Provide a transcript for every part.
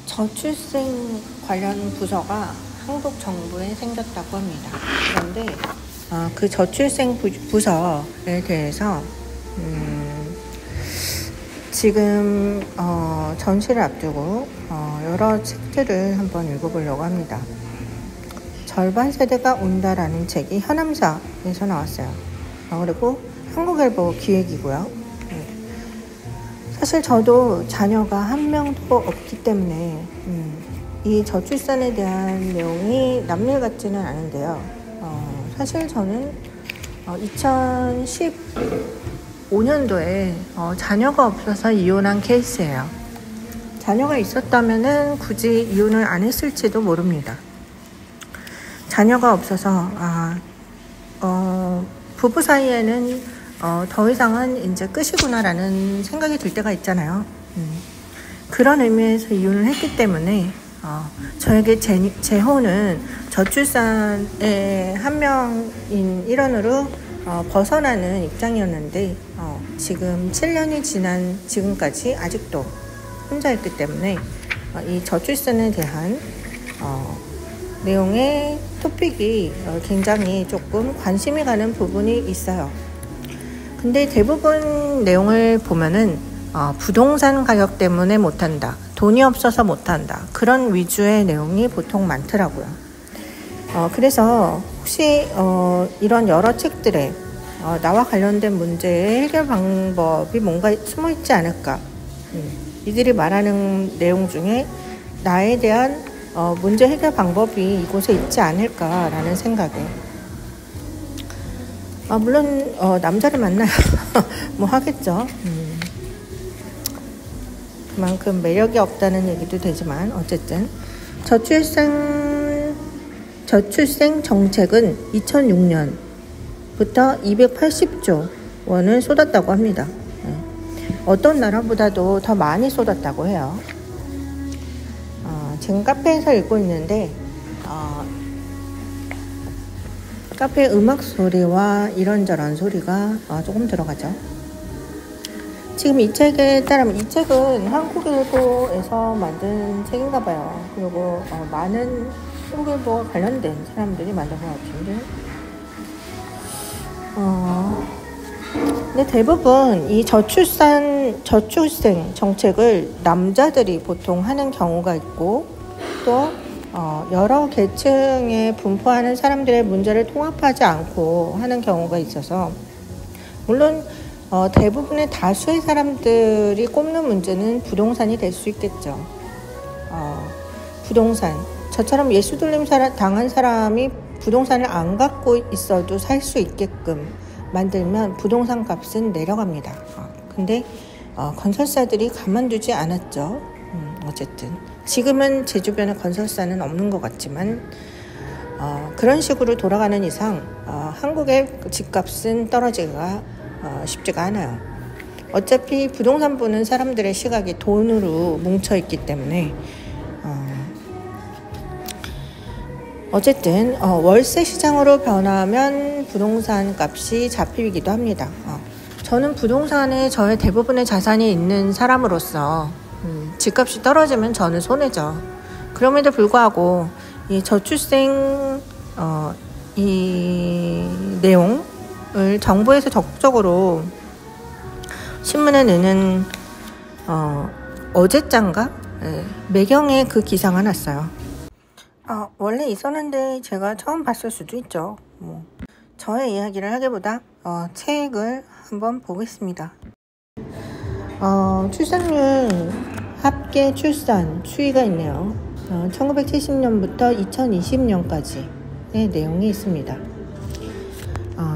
저출생 관련 부서가 한국 정부에 생겼다고 합니다. 그런데 그 저출생 부서에 대해서 지금 전시를 앞두고 여러 책들을 한번 읽어보려고 합니다. 절반 세대가 온다라는 책이 현암사에서 나왔어요. 그리고 한국일보 기획이고요. 사실 저도 자녀가 한 명도 없기 때문에 이 저출산에 대한 내용이 남일 같지는 않은데요. 사실 저는 2015년도에 자녀가 없어서 이혼한 케이스예요. 자녀가 있었다면은 굳이 이혼을 안 했을지도 모릅니다. 자녀가 없어서 부부 사이에는 더 이상은 이제 끝이구나라는 생각이 들 때가 있잖아요. 그런 의미에서 이혼을 했기 때문에 저에게 재혼은 저출산의 한 명인 일원으로 벗어나는 입장이었는데 지금 7년이 지난 지금까지 아직도 혼자였기 때문에 이 저출산에 대한 내용의 토픽이 굉장히 조금 관심이 가는 부분이 있어요. 근데 대부분 내용을 보면은 부동산 가격 때문에 못한다, 돈이 없어서 못한다, 그런 위주의 내용이 보통 많더라고요. 그래서 혹시 이런 여러 책들에 나와 관련된 문제의 해결 방법이 뭔가 숨어있지 않을까, 이들이 말하는 내용 중에 나에 대한 문제 해결 방법이 이곳에 있지 않을까라는 생각에 물론 남자를 만나야 뭐 하겠죠. 그만큼 매력이 없다는 얘기도 되지만 어쨌든 저출생 정책은 2006년부터 280조 원을 쏟았다고 합니다. 어떤 나라보다도 더 많이 쏟았다고 해요. 지금 카페에서 읽고 있는데 카페 음악 소리와 이런저런 소리가 조금 들어가죠. 지금 이 책에 따르면 이 책은 한국일보에서 만든 책인가 봐요. 그리고 많은 한국일보와 관련된 사람들이 만든 것 같은데 근데 대부분 이 저출생 정책을 남자들이 보통 하는 경우가 있고 또 여러 계층에 분포하는 사람들의 문제를 통합하지 않고 하는 경우가 있어서 물론 대부분의 다수의 사람들이 꼽는 문제는 부동산이 될 수 있겠죠. 부동산, 저처럼 예수돌림 당한 사람이 부동산을 안 갖고 있어도 살 수 있게끔 만들면 부동산 값은 내려갑니다. 근데 건설사들이 가만두지 않았죠. 어쨌든 지금은 제 주변에 건설사는 없는 것 같지만 그런 식으로 돌아가는 이상 한국의 집값은 떨어지기가 쉽지가 않아요. 어차피 부동산 보는 사람들의 시각이 돈으로 뭉쳐있기 때문에 어쨌든 월세 시장으로 변하면 부동산 값이 잡히기도 합니다. 저는 부동산에 저의 대부분의 자산이 있는 사람으로서 집값이 떨어지면 저는 손해죠. 그럼에도 불구하고 이 저출생 이 내용을 정부에서 적극적으로 신문에 내는 어제장가 매경에 그 기사가 났어요. 원래 있었는데 제가 처음 봤을 수도 있죠. 저의 이야기를 하기보다 책을 한번 보겠습니다. 출산율 합계 출산 추이가 있네요. 1970년부터 2020년까지의 내용이 있습니다.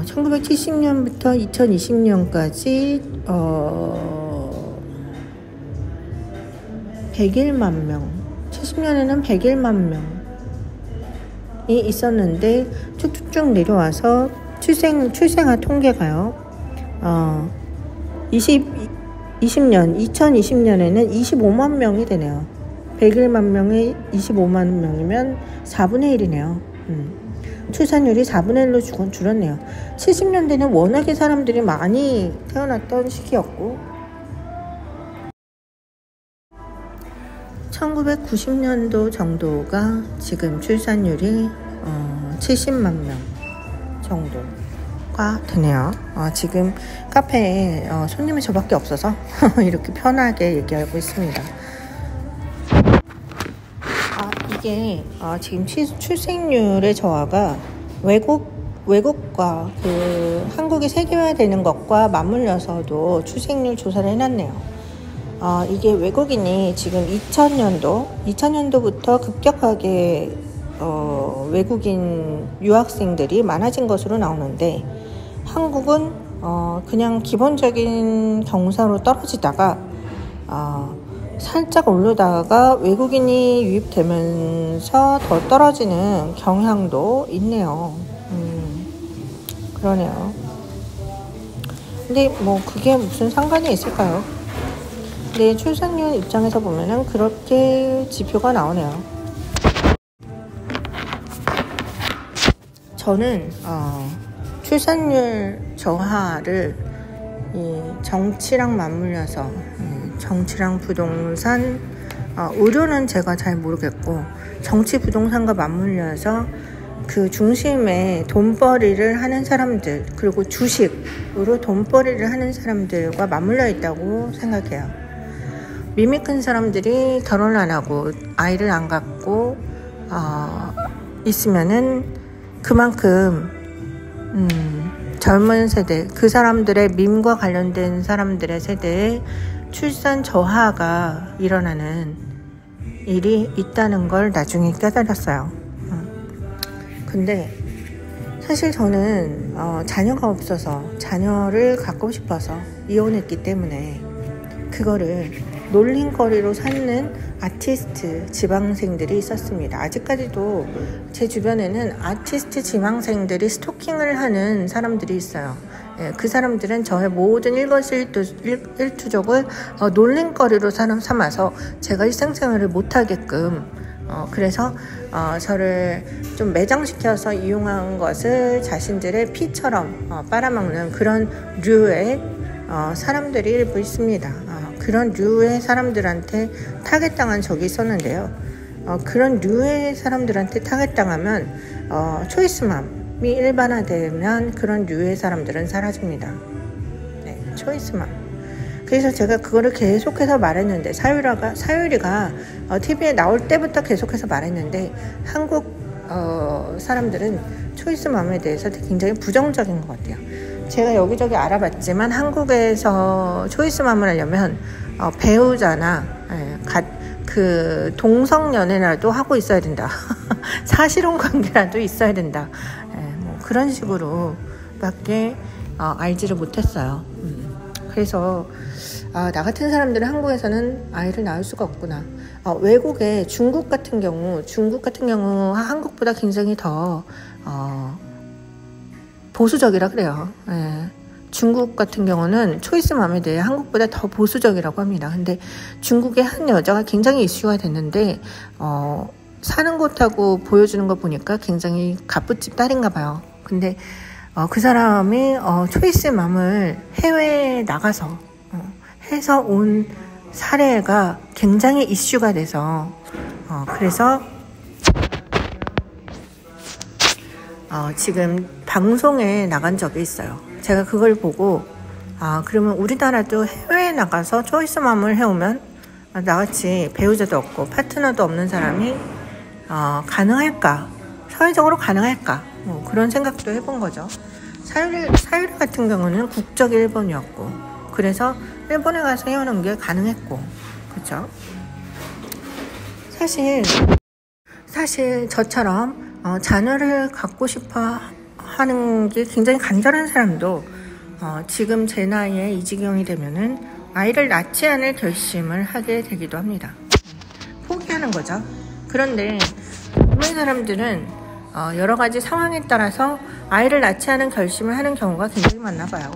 1970년부터 2020년까지 101만 명, 70년에는 101만 명이 있었는데 쭉쭉쭉 내려와서 출생아 통계가요. 2020년에는 25만 명이 되네요. 101만 명에 25만 명이면 4분의 1이네요. 출산율이 4분의 1로 줄었네요. 70년대는 워낙에 사람들이 많이 태어났던 시기였고 1990년도 정도가 지금 출산율이 70만 명 정도가 되네요. 지금 카페에 손님이 저밖에 없어서 이렇게 편하게 얘기하고 있습니다. 이게 지금 출생률의 저하가 외국과 한국이 세계화되는 것과 맞물려서도 출생률 조사를 해놨네요. 이게 외국인이 지금 2000년도부터 급격하게 외국인 유학생들이 많아진 것으로 나오는데, 한국은 그냥 기본적인 경사로 떨어지다가 살짝 오르다가 외국인이 유입되면서 더 떨어지는 경향도 있네요. 그러네요. 근데 뭐 그게 무슨 상관이 있을까요? 근데 출산율 입장에서 보면은 그렇게 지표가 나오네요. 저는 출산율 저하를 이 정치랑 맞물려서, 정치랑 부동산, 의료는 제가 잘 모르겠고, 정치 부동산과 맞물려서 그 중심에 돈벌이를 하는 사람들, 그리고 주식으로 돈벌이를 하는 사람들과 맞물려 있다고 생각해요. 밈이 큰 사람들이 결혼 안 하고 아이를 안 갖고 있으면은 그만큼 젊은 세대, 그 사람들의 밈과 관련된 사람들의 세대에 출산 저하가 일어나는 일이 있다는 걸 나중에 깨달았어요. 근데 사실 저는 자녀가 없어서 자녀를 갖고 싶어서 이혼했기 때문에 그거를 놀림거리로 삼는 아티스트 지망생들이 있었습니다. 아직까지도 제 주변에는 아티스트 지망생들이 스토킹을 하는 사람들이 있어요. 그 사람들은 저의 모든 일거수일투족을 놀림거리로 삼아서 제가 일상생활을 못하게끔, 그래서 저를 좀 매장시켜서 이용한 것을 자신들의 피처럼 빨아먹는 그런 류의 사람들이 일부 있습니다. 그런 류의 사람들한테 타겟당한 적이 있었는데요. 그런 류의 사람들한테 타겟당하면 초이스맘이 일반화되면 그런 류의 사람들은 사라집니다. 네, 초이스맘. 그래서 제가 그거를 계속해서 말했는데, 사유리가 TV에 나올 때부터 계속해서 말했는데, 한국 사람들은 초이스맘에 대해서 굉장히 부정적인 것 같아요. 제가 여기저기 알아봤지만 한국에서 초이스맘을 하려면 배우자나 그 동성연애라도 하고 있어야 된다. 사실혼 관계라도 있어야 된다. 뭐 그런 식으로 밖에 알지를 못했어요. 그래서 나 같은 사람들은 한국에서는 아이를 낳을 수가 없구나. 외국에 중국 같은 경우 한국보다 굉장히 더 보수적이라 그래요. 중국 같은 경우는 초이스맘에 대해 한국보다 더 보수적이라고 합니다. 근데 중국의 한 여자가 굉장히 이슈가 됐는데 사는 곳하고 보여주는 거 보니까 굉장히 갑부집 딸인가 봐요. 근데 그 사람이 초이스맘을 해외에 나가서 해서 온 사례가 굉장히 이슈가 돼서 그래서 지금 방송에 나간 적이 있어요. 제가 그걸 보고 그러면 우리나라도 해외에 나가서 초이스맘을 해오면 나같이 배우자도 없고 파트너도 없는 사람이 가능할까? 사회적으로 가능할까? 뭐 그런 생각도 해본 거죠. 사유리 같은 경우는 국적이 일본이었고, 그래서 일본에 가서 해오는 게 가능했고, 그렇죠? 사실 저처럼 자녀를 갖고 싶어 하는 게 굉장히 간절한 사람도 지금 제 나이에 이 지경이 되면은 아이를 낳지 않을 결심을 하게 되기도 합니다. 포기하는 거죠. 그런데 젊은 사람들은 여러 가지 상황에 따라서 아이를 낳지 않은 결심을 하는 경우가 굉장히 많나 봐요.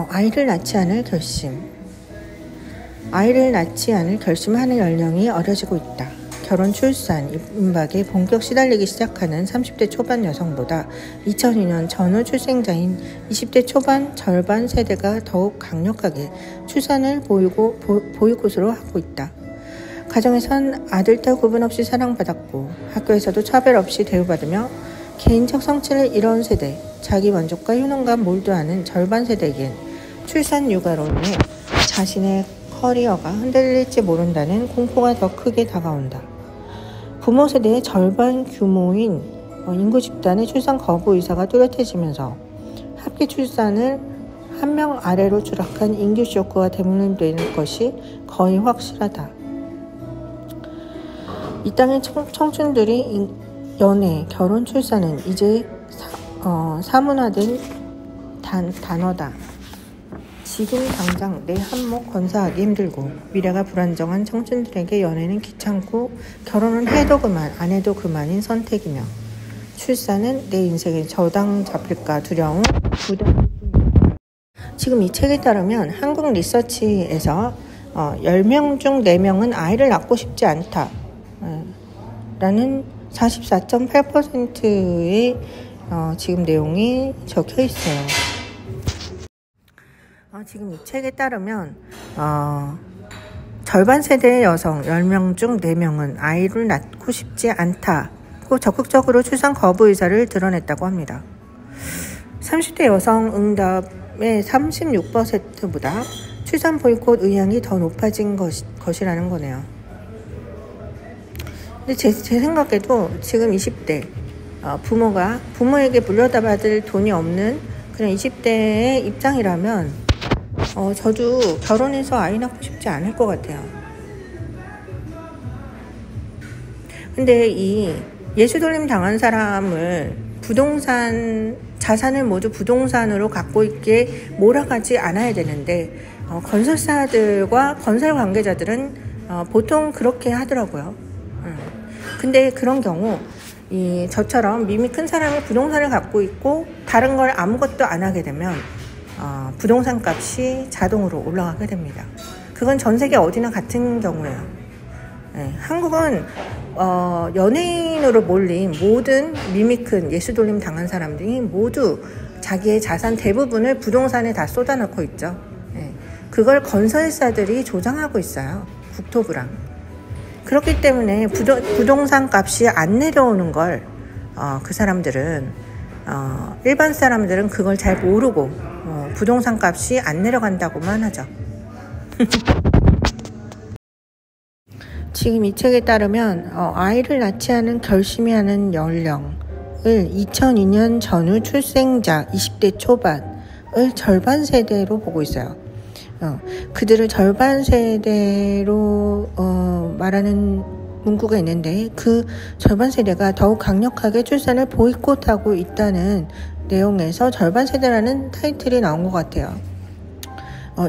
아이를 낳지 않을 결심을 하는 연령이 어려지고 있다. 결혼, 출산, 임박에 본격 시달리기 시작하는 30대 초반 여성보다 2002년 전후 출생자인 20대 초반 절반 세대가 더욱 강력하게 출산을 보이콧으로 하고 있다. 가정에선 아들, 딸 구분 없이 사랑받았고 학교에서도 차별 없이 대우받으며 개인적 성취를 이뤄온 세대, 자기 만족과 효능감 몰두하는 절반 세대에겐 출산 육아로 인해 자신의 커리어가 흔들릴지 모른다는 공포가 더 크게 다가온다. 부모 세대의 절반 규모인 인구 집단의 출산 거부 의사가 뚜렷해지면서 합계 출산을 한 명 아래로 추락한 인구 쇼크가 대문되는 것이 거의 확실하다. 이 땅의 청춘들이 연애, 결혼, 출산은 이제 사문화된 단어다. 지금 당장 내 한몫 건사하기 힘들고 미래가 불안정한 청춘들에게 연애는 귀찮고 결혼은 해도 그만 안 해도 그만인 선택이며 출산은 내 인생에 저당 잡힐까 두려운 부담일 뿐이다. 지금 이 책에 따르면 한국 리서치에서 10명 중 4명은 아이를 낳고 싶지 않다 라는 44.8%의 지금 내용이 적혀 있어요. 지금 이 책에 따르면 절반 세대의 여성 10명 중 4명은 아이를 낳고 싶지 않다고 적극적으로 출산 거부 의사를 드러냈다고 합니다. 30대 여성 응답의 36%보다 출산 보이콧 의향이 더 높아진 것이라는 거네요. 근데 제 생각에도 지금 20대 부모에게 물려받을 돈이 없는 그런 20대의 입장이라면 저도 결혼해서 아이 낳고 싶지 않을 것 같아요. 근데 이 예수돌림 당한 사람을 자산을 모두 부동산으로 갖고 있게 몰아가지 않아야 되는데 건설사들과 건설 관계자들은 보통 그렇게 하더라고요. 근데 그런 경우 저처럼 밈이 큰 사람이 부동산을 갖고 있고 다른 걸 아무것도 안 하게 되면 부동산 값이 자동으로 올라가게 됩니다. 그건 전 세계 어디나 같은 경우예요. 한국은 연예인으로 몰린 모든 밈이 큰 예수돌림 당한 사람들이 모두 자기의 자산 대부분을 부동산에 다 쏟아넣고 있죠. 그걸 건설사들이 조장하고 있어요. 국토부랑. 그렇기 때문에 부동산 값이 안 내려오는 걸 그 사람들은 일반 사람들은 그걸 잘 모르고 부동산 값이 안 내려간다고만 하죠. 지금 이 책에 따르면 아이를 낳지 않은 결심이 하는 연령을 2002년 전후 출생자 20대 초반을 절반 세대로 보고 있어요. 그들을 절반 세대로 말하는 문구가 있는데 그 절반 세대가 더욱 강력하게 출산을 보이콧하고 있다는 내용에서 절반 세대라는 타이틀이 나온 것 같아요.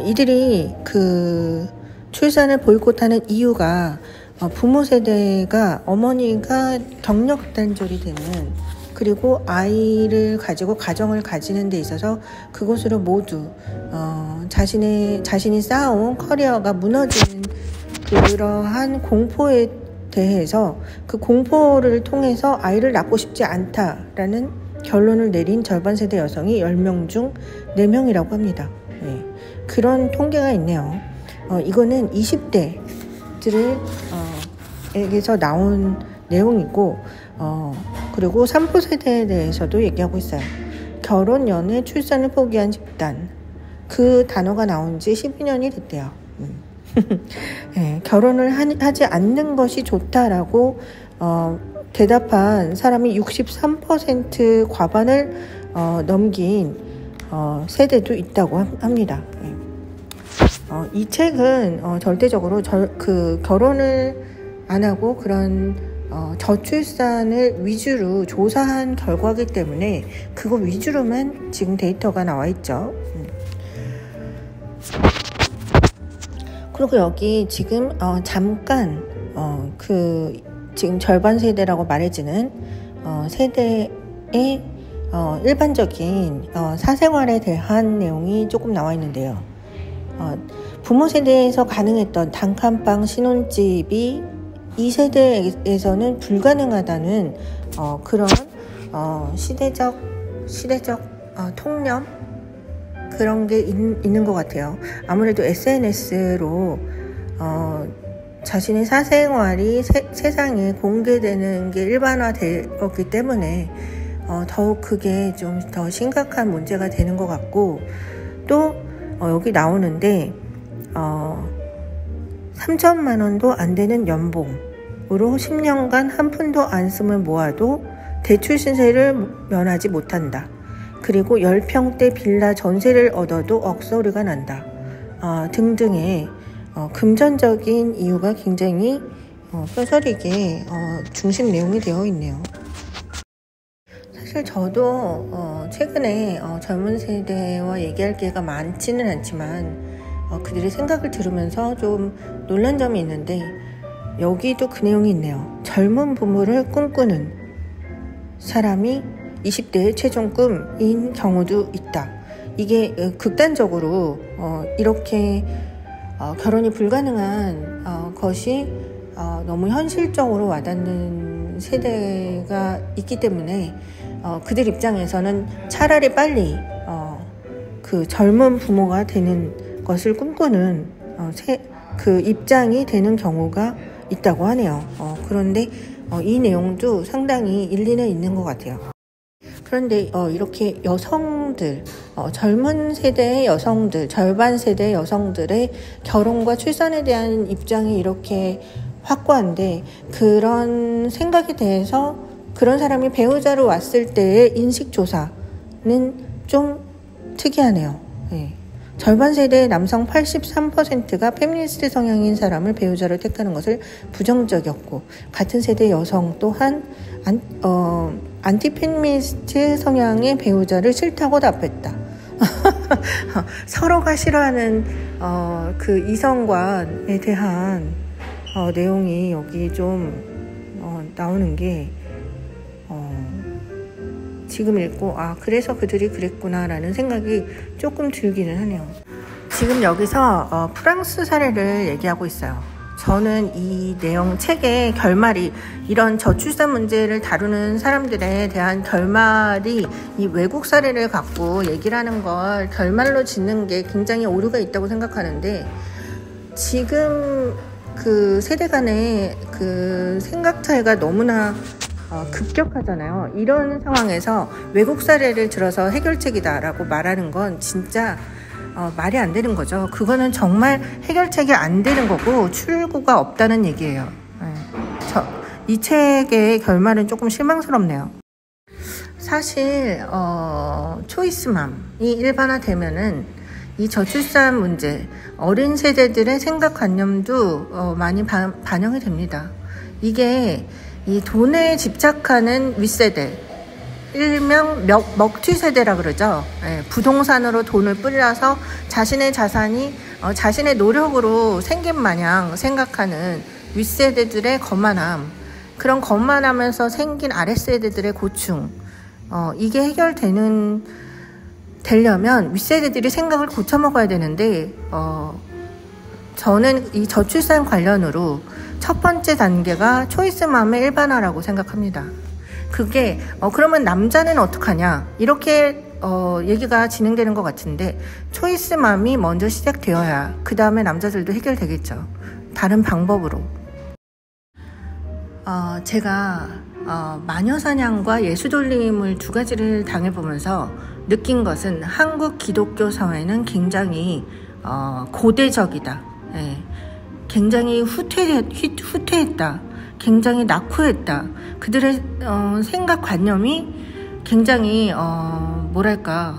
이들이 그 출산을 보이콧하는 이유가 부모 세대가 어머니가 경력 단절이 되는 그리고 아이를 가지고 가정을 가지는 데 있어서 그것으로 모두 자신이 쌓아온 커리어가 무너지는 그러한 공포에 대해서 그 공포를 통해서 아이를 낳고 싶지 않다라는 결론을 내린 절반 세대 여성이 10명 중 4명이라고 합니다. 그런 통계가 있네요. 이거는 20대들을 에게서 나온 내용이고 그리고 3포 세대에 대해서도 얘기하고 있어요. 결혼, 연애, 출산을 포기한 집단. 그 단어가 나온 지 12년이 됐대요. 결혼을 하지 않는 것이 좋다라고 대답한 사람이 63% 과반을 넘긴 세대도 있다고 합니다. 이 책은 절대적으로 결혼을 안 하고 그런 저출산을 위주로 조사한 결과이기 때문에 그거 위주로만 지금 데이터가 나와 있죠. 그리고 여기 지금 잠깐 지금 절반 세대라고 말해지는 세대의 일반적인 사생활에 대한 내용이 조금 나와 있는데요. 부모 세대에서 가능했던 단칸방 신혼집이 이 세대에서는 불가능하다는 그런 시대적 통념 그런 게 있는 것 같아요. 아무래도 SNS로 자신의 사생활이 세상에 공개되는 게 일반화되었기 때문에 더욱 그게 좀 더 심각한 문제가 되는 것 같고, 또 여기 나오는데 3천만 원도 안 되는 연봉으로 10년간 한 푼도 안 쓰면 모아도 대출 신세를 면하지 못한다. 그리고 10평대 빌라 전세를 얻어도 억소리가 난다. 등등의 금전적인 이유가 굉장히 뼈저리게 중심 내용이 되어 있네요. 사실 저도 최근에 젊은 세대와 얘기할 기회가 많지는 않지만 그들의 생각을 들으면서 좀 놀란 점이 있는데, 여기도 그 내용이 있네요. 젊은 부모를 꿈꾸는 사람이 20대의 최종 꿈인 경우도 있다. 이게 극단적으로 이렇게 결혼이 불가능한 것이 너무 현실적으로 와닿는 세대가 있기 때문에 그들 입장에서는 차라리 빨리 그 젊은 부모가 되는 것을 꿈꾸는 그 입장이 되는 경우가 있다고 하네요. 그런데 이 내용도 상당히 일리는 있는 것 같아요. 그런데 이렇게 여성들, 젊은 세대의 여성들, 절반 세대의 여성들의 결혼과 출산에 대한 입장이 이렇게 확고한데, 그런 생각에 대해서 그런 사람이 배우자로 왔을 때의 인식조사는 좀 특이하네요. 네. 절반 세대의 남성 83%가 페미니스트 성향인 사람을 배우자로 택하는 것을 부정적이었고, 같은 세대 여성 또한 안티페미니스트 성향의 배우자를 싫다고 답했다. 서로가 싫어하는 그 이성관에 대한 내용이 여기 좀 나오는 게 지금 읽고 그래서 그들이 그랬구나 라는 생각이 조금 들기는 하네요. 지금 여기서 프랑스 사례를 얘기하고 있어요. 저는 이 내용 책의 결말이, 이런 저출산 문제를 다루는 사람들에 대한 결말이 이 외국 사례를 갖고 얘기를 하는 걸 결말로 짓는 게 굉장히 오류가 있다고 생각하는데, 지금 그 세대 간의 그 생각 차이가 너무나 급격하잖아요. 이런 상황에서 외국 사례를 들어서 해결책이다라고 말하는 건 진짜 말이 안 되는 거죠. 그거는 정말 해결책이 안 되는 거고 출구가 없다는 얘기예요. 이 책의 결말은 조금 실망스럽네요. 사실 초이스맘이 일반화되면은 이 저출산 문제, 어린 세대들의 생각관념도 많이 반영이 됩니다. 이게 이 돈에 집착하는 윗세대, 일명 먹튀세대라 그러죠. 부동산으로 돈을 뿌려서 자신의 자산이 자신의 노력으로 생긴 마냥 생각하는 윗세대들의 거만함, 그런 거만하면서 생긴 아랫세대들의 고충, 이게 되려면 윗세대들이 생각을 고쳐먹어야 되는데, 저는 이 저출산 관련으로 첫 번째 단계가 초이스맘의 일반화라고 생각합니다. 그게 그러면 남자는 어떡하냐, 이렇게 얘기가 진행되는 것 같은데, 초이스맘이 먼저 시작되어야 그 다음에 남자들도 해결되겠죠. 다른 방법으로. 제가 마녀사냥과 예수돌림을 두 가지를 당해보면서 느낀 것은, 한국 기독교 사회는 굉장히 고대적이다. 굉장히 후퇴했다. 굉장히 낙후했다. 그들의 생각관념이 굉장히 뭐랄까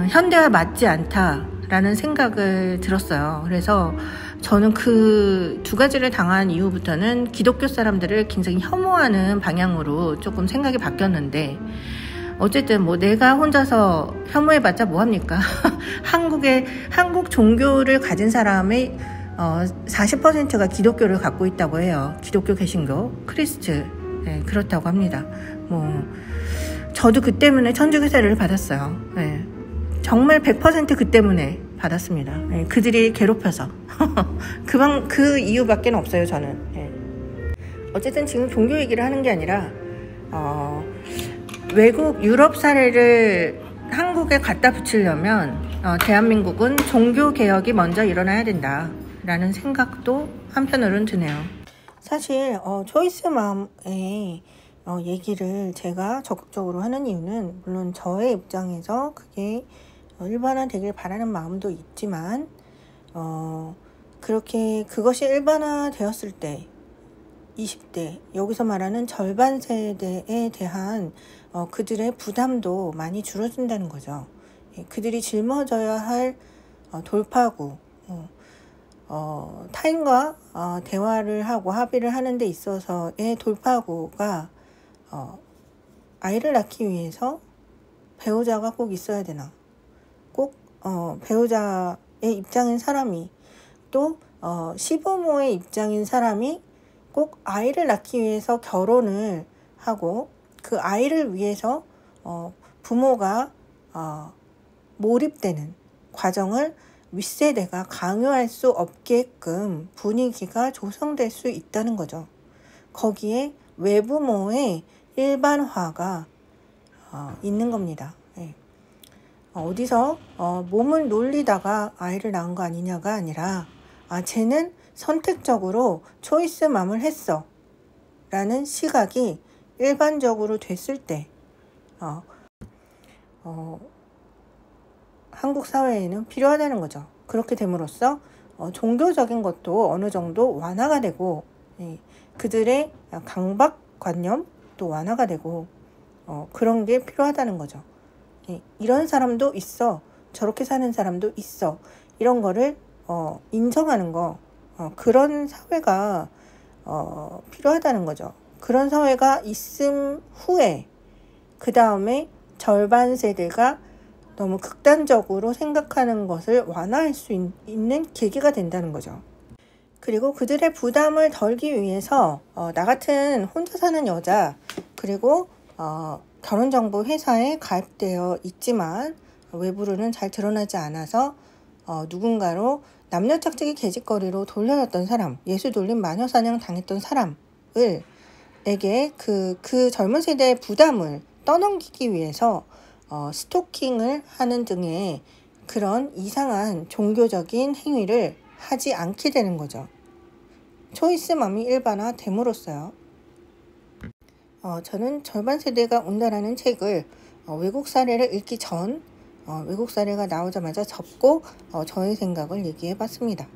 현대와 맞지 않다라는 생각을 들었어요. 그래서 저는 그 두 가지를 당한 이후부터는 기독교 사람들을 굉장히 혐오하는 방향으로 조금 생각이 바뀌었는데, 어쨌든 뭐 내가 혼자서 혐오해봤자 뭐합니까? 한국 종교를 가진 사람의 40%가 기독교를 갖고 있다고 해요. 기독교, 개신교, 크리스트, 그렇다고 합니다. 뭐 저도 그 때문에 천주교 세례를 받았어요. 정말 100% 그 때문에 받았습니다. 그들이 괴롭혀서 그 이유밖에 없어요. 저는. 어쨌든 지금 종교 얘기를 하는 게 아니라 외국 유럽 사례를 한국에 갖다 붙이려면 대한민국은 종교 개혁이 먼저 일어나야 된다 라는 생각도 한편으로는 드네요. 사실 초이스맘의 얘기를 제가 적극적으로 하는 이유는 물론 저의 입장에서 그게 일반화되길 바라는 마음도 있지만 그렇게 그것이 일반화되었을 때 20대, 여기서 말하는 절반 세대에 대한 그들의 부담도 많이 줄어든다는 거죠. 그들이 짊어져야 할 돌파구, 타인과 대화를 하고 합의를 하는 데 있어서의 돌파구가 아이를 낳기 위해서 배우자가 꼭 있어야 되나, 꼭 배우자의 입장인 사람이, 또 시부모의 입장인 사람이 꼭 아이를 낳기 위해서 결혼을 하고 그 아이를 위해서 부모가 몰입되는 과정을 윗세대가 강요할 수 없게끔 분위기가 조성될 수 있다는 거죠. 거기에 외부모의 일반화가 있는 겁니다. 네. 어디서 몸을 놀리다가 아이를 낳은 거 아니냐가 아니라 쟤는 선택적으로 초이스맘을 했어 라는 시각이 일반적으로 됐을 때 한국 사회에는 필요하다는 거죠. 그렇게 됨으로써 종교적인 것도 어느 정도 완화가 되고 그들의 강박관념도 완화가 되고 그런 게 필요하다는 거죠. 이런 사람도 있어, 저렇게 사는 사람도 있어, 이런 거를 인정하는 거, 그런 사회가 필요하다는 거죠. 그런 사회가 있음 후에 그 다음에 절반 세대가 너무 극단적으로 생각하는 것을 완화할 수 있는 계기가 된다는 거죠. 그리고 그들의 부담을 덜기 위해서 나 같은 혼자 사는 여자, 그리고 결혼정보 회사에 가입되어 있지만 외부로는 잘 드러나지 않아서 누군가로 남녀짝짝이 계집거리로 돌려졌던 사람, 예수 돌림 마녀사냥 당했던 사람에게 그 젊은 세대의 부담을 떠넘기기 위해서 스토킹을 하는 등의 그런 이상한 종교적인 행위를 하지 않게 되는 거죠. 초이스맘이 일반화됨으로써요. 저는 절반 세대가 온다라는 책을 외국 사례를 읽기 전 외국 사례가 나오자마자 접고 저의 생각을 얘기해 봤습니다.